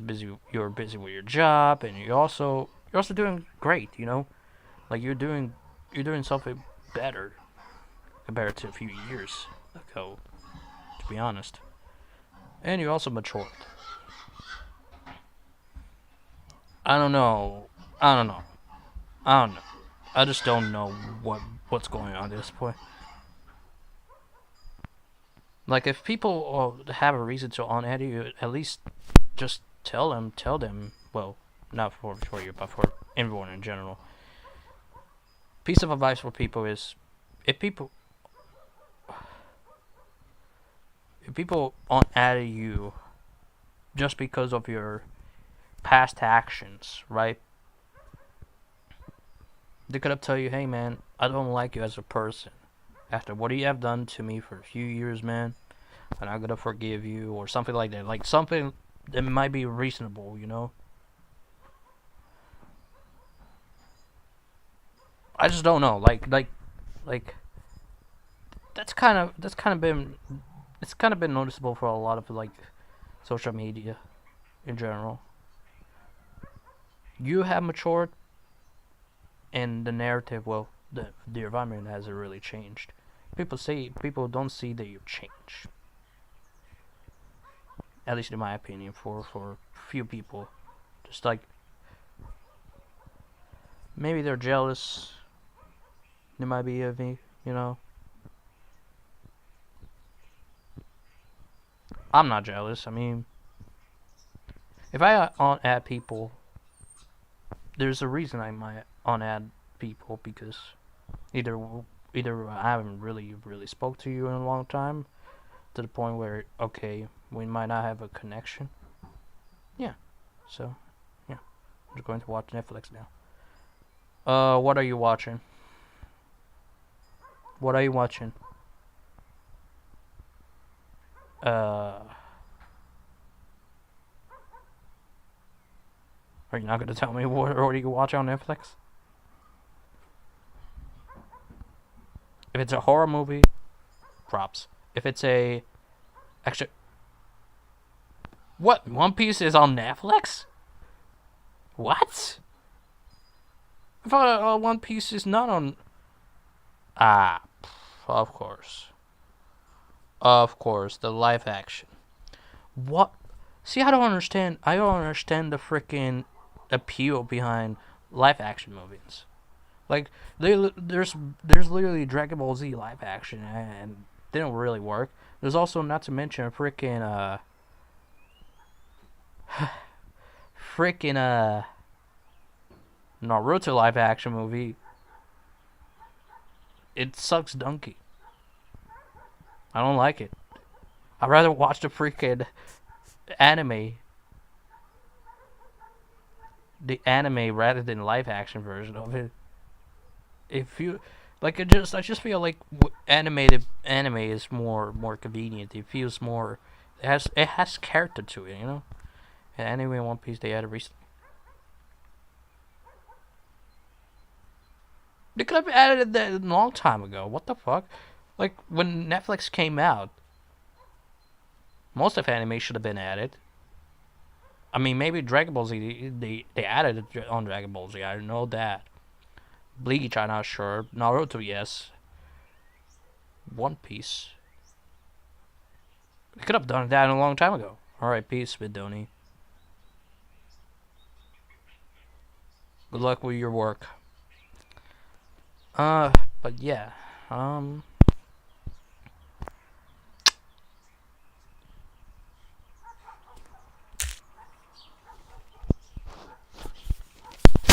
busy with your job, and you're also doing great. Like you're doing something better compared to a few years ago, to be honest. And you also matured. I don't know. I don't know. I don't know. I just don't know what's going on at this point. Like, if people have a reason to unedit you, at least just tell them. Tell them. Well, not for you, but for everyone in general. Piece of advice for people is, if people unedit you just because of your past actions, right? They could have told you, hey man, I don't like you as a person. After what you have done to me for a few years, man, I'm not gonna forgive you, or something like that. Like something that might be reasonable, you know? I just don't know. Like that's kind of been it's kind of been noticeable for a lot of like social media in general. You have matured, and the narrative, well, the environment hasn't really changed. People don't see that you've changed. At least in my opinion, for few people, just like maybe they're jealous. They might be of me, you know. I'm not jealous. I mean, if I add people, there's a reason I might unadd people, because either either I haven't really spoke to you in a long time, to the point where, okay, we might not have a connection. Yeah. So, yeah. I'm just going to watch Netflix now. What are you watching? What are you watching? Are you not gonna tell me what you watch on Netflix? If it's a horror movie, props. If it's a actually, what, One Piece is on Netflix? What? I thought One Piece is not on. Ah, of course, the live action. What? See, I don't understand. I don't understand the freaking appeal behind live action movies. Like, there's literally Dragon Ball Z live action, and they don't really work. There's also, not to mention, a freaking Naruto live action movie. It sucks donkey. I don't like it. I'd rather watch the freaking anime, rather than live action version of it. If you like, I just feel like animated anime is more convenient. It feels more. It has character to it, you know. And anime in One Piece, they added recently. They could have added that a long time ago. What the fuck? Like, when Netflix came out, most of anime should have been added. I mean, maybe Dragon Ball Z, they added it on Dragon Ball Z. I know that. Bleach, I'm not sure. Naruto, yes. One Piece. They could have done that a long time ago. Alright, peace, Midoni. Good luck with your work. But yeah.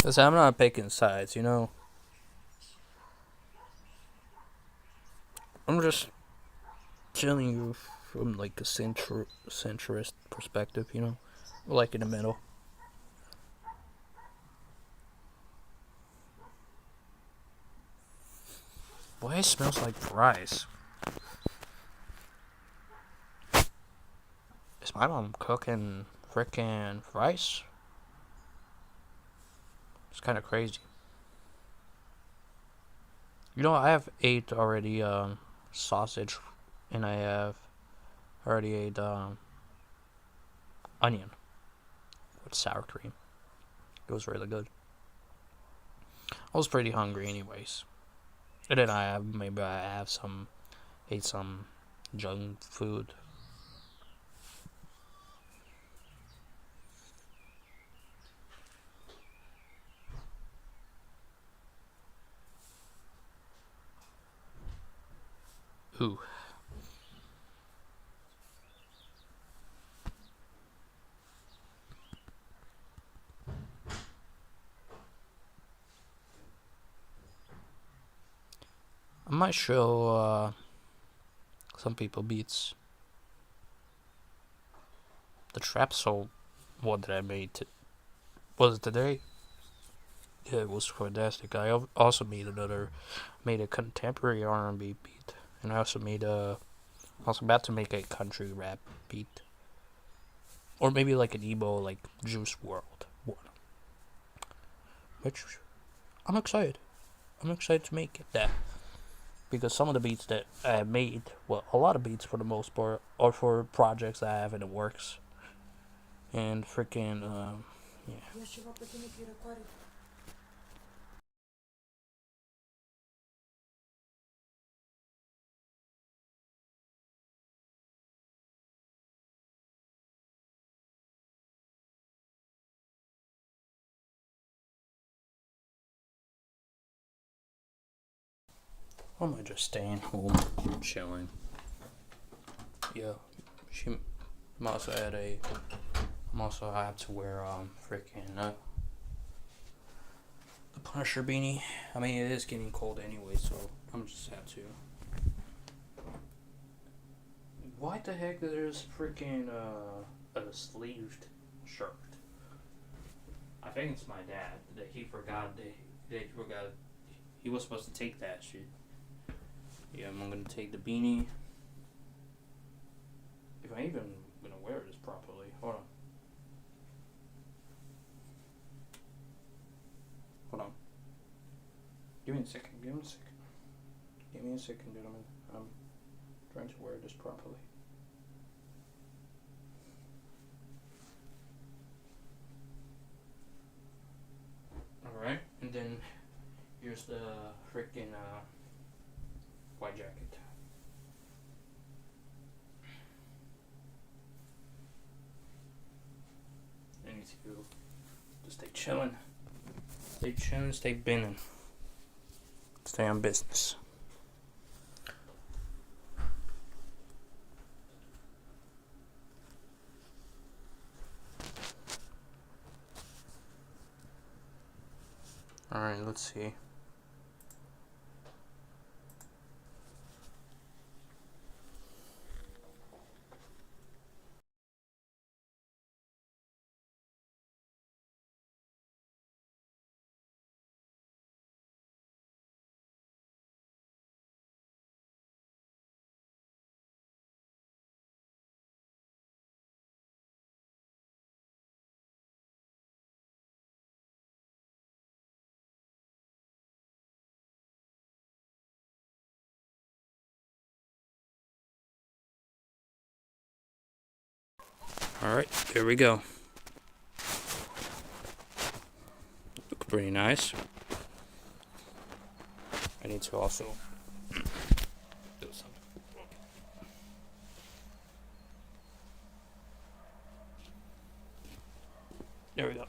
Listen, I'm not picking sides, you know? I'm just telling you from like a centrist perspective, you know? Like in the middle. Boy, it smells like rice. Is my mom cooking frickin' rice? It's kind of crazy. You know, I have ate already sausage, and I have already ate onion with sour cream. It was really good. I was pretty hungry, anyways. And then I ate some junk food. Ooh. I might show some people beats. The trap soul one that I made was it today? Yeah, it was fantastic. I also made a contemporary R&B beat, and I also also about to make a country rap beat, or maybe like an emo like Juice World one, which I'm excited. I'm excited to make that because some of the beats that I have made, well, a lot of beats for the most part, are for projects I have in the works, and freaking yeah. Or am I just staying home, chilling? Yeah, she. I'm also at a. I'm also have to wear freaking the Punisher beanie. I mean, it is getting cold anyway, so I'm just have to. Why the heck there's freaking a sleeved shirt? I think it's my dad that he forgot he was supposed to take that shit. Yeah, I'm gonna take the beanie. If I even gonna wear this properly, hold on. Hold on. Give me a second. Give me a second. Give me a second, gentlemen. I'm trying to wear this properly. Alright, and then here's the freaking white jacket. I need to just stay chilling. Stay chilling, stay binning. Stay on business. Alright, let's see. Alright, here we go. Looks pretty nice. I need to also do something. There we go.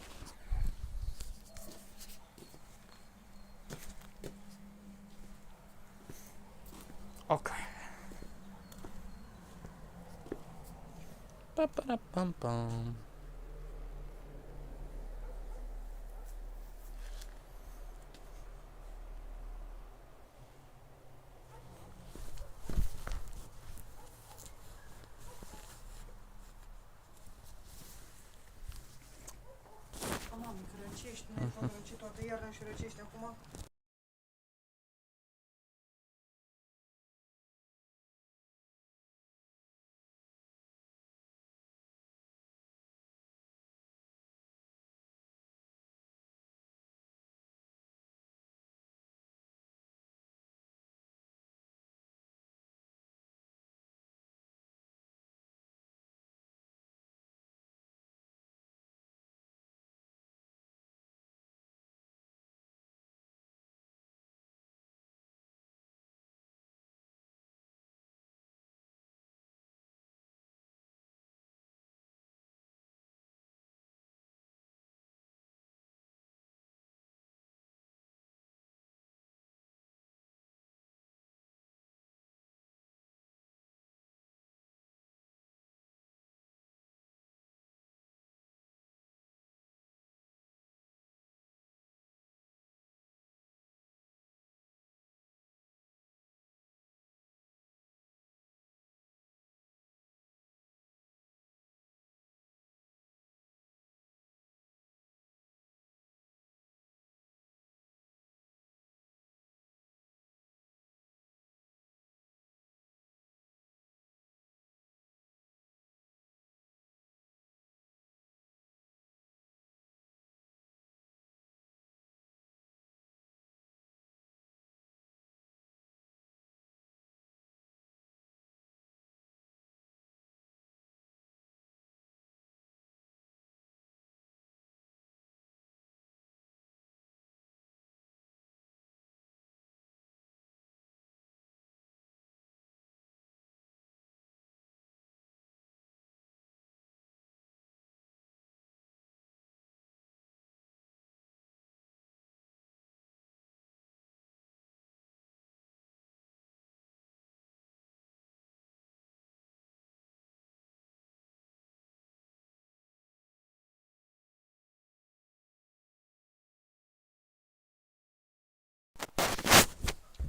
Okay. Ba-ba-da-bum-bum. Răcești, nu e răcit toată iarna și răcești acum.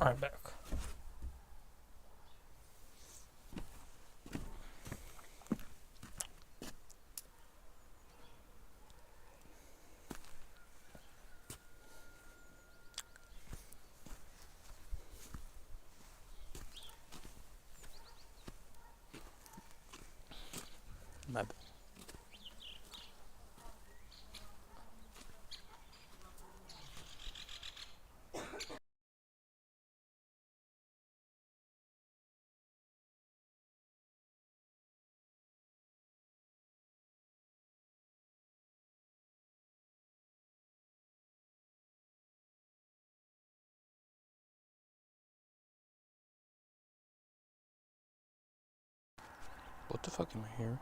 Alright, back. My bad. What the fuck am I here?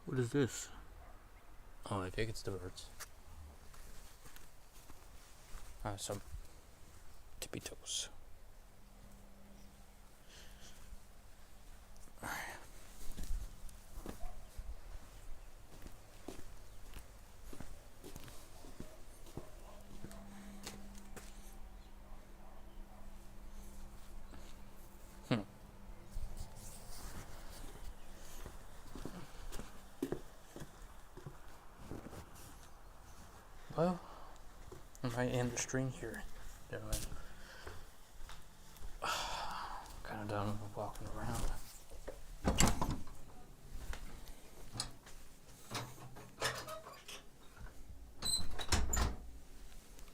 What is this? Oh, I think it's the birds. Some tippy toes. Well, I might end the stream here. Kind of done with walking around.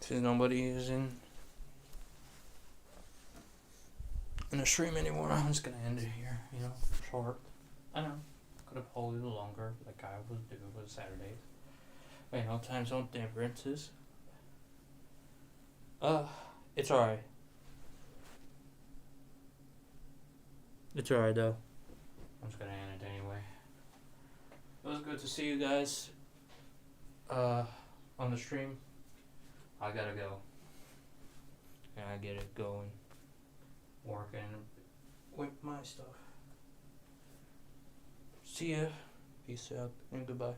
Since nobody is in the stream anymore, I'm just gonna end it here. You know, short. I know. Could have held it longer, like I was doing with Saturdays. But, you know, time zone differences. It's alright. It's alright though. I'm just gonna end it anyway. It was good to see you guys on the stream. I gotta go. And I get it going. Working with my stuff. See ya. Peace out and goodbye.